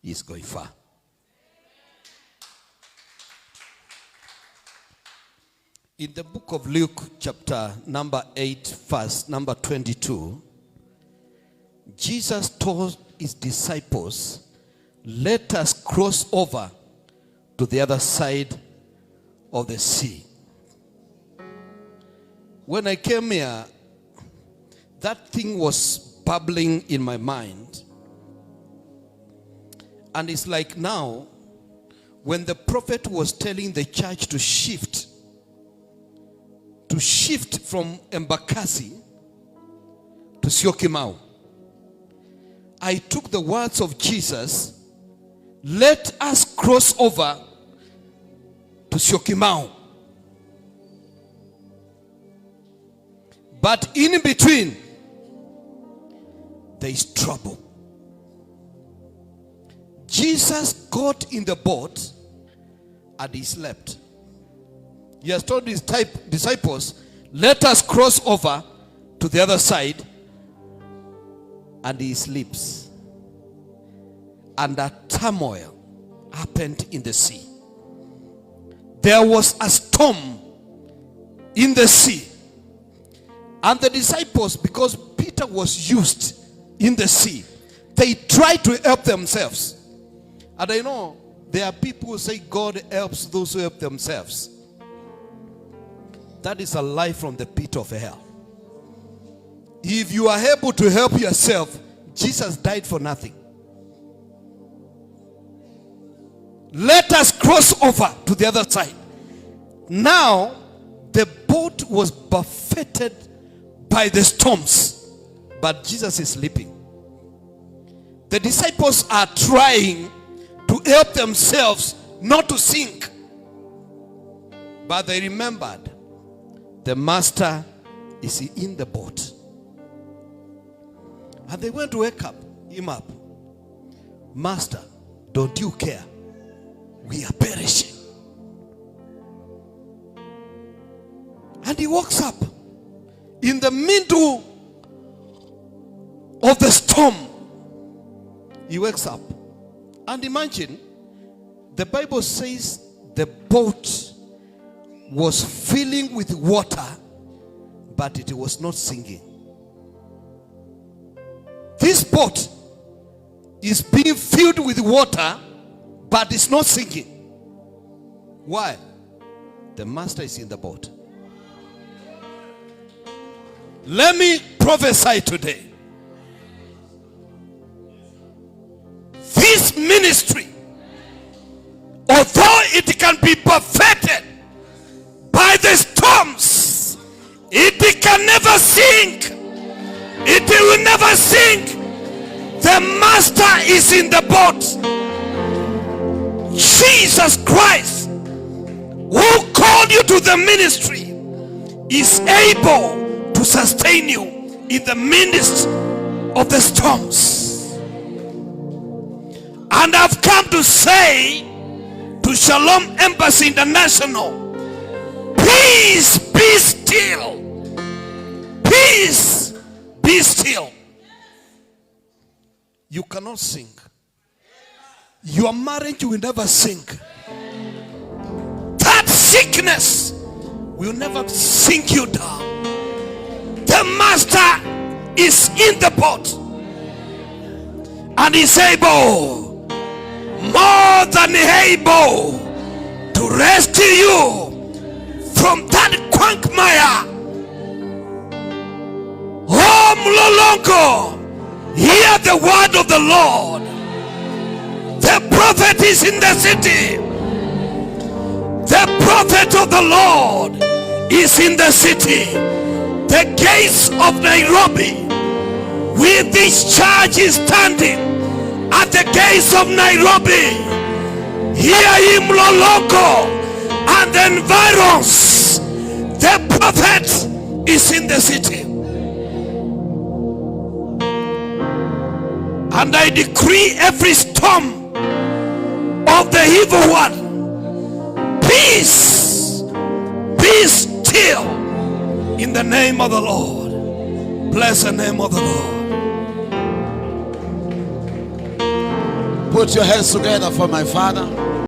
is going far. In the book of Luke, chapter number 8, verse number 22, Jesus told his disciples, let us cross over to the other side of the sea. When I came here, that thing was bubbling in my mind. And it's like now, when the prophet was telling the church to shift from Embakasi to Syokimau, I took the words of Jesus, let us cross over to Syokimau. But in between, there is trouble. Jesus got in the boat and he slept. He has told his disciples, let us cross over to the other side, and he sleeps. And a turmoil happened in the sea. There was a storm in the sea. And the disciples, because Peter was used in the sea, they tried to help themselves. And I know there are people who say God helps those who help themselves. That is a lie from the pit of hell. If you are able to help yourself, Jesus died for nothing. Let us cross over to the other side. Now, the boat was buffeted by the storms, but Jesus is sleeping. The disciples are trying to help themselves not to sink. But they remembered the master is in the boat. And they went to wake him up. Master, don't you care? We are perishing. And he walks up in the middle of the storm. He wakes up. And imagine, the Bible says the boat was filling with water, but it was not sinking. This boat is being filled with water, but it's not sinking. Why? The master is in the boat. Let me prophesy today. This ministry, although it can be perfected by the storms, it can never sink. It will never sink. The master is in the boat. Jesus Christ, who called you to the ministry, is able to sustain you in the midst of the storms. And I've come to say to Shalom Embassy International, peace be still. Peace be still. You cannot sink. Your marriage will never sink. That sickness will never sink you down. The master is in the boat, and is able, more than able, to rescue you from that quagmire. Oh, Mlolongo, hear the word of the Lord. The prophet is in the city. The prophet of the Lord is in the city. The gates of Nairobi, with this church is standing at the gates of Nairobi. Hear him, Loloko, and the environs. The prophet is in the city. And I decree every storm of the evil one, peace, be still in the name of the Lord. Bless the name of the Lord. Put your hands together for my father.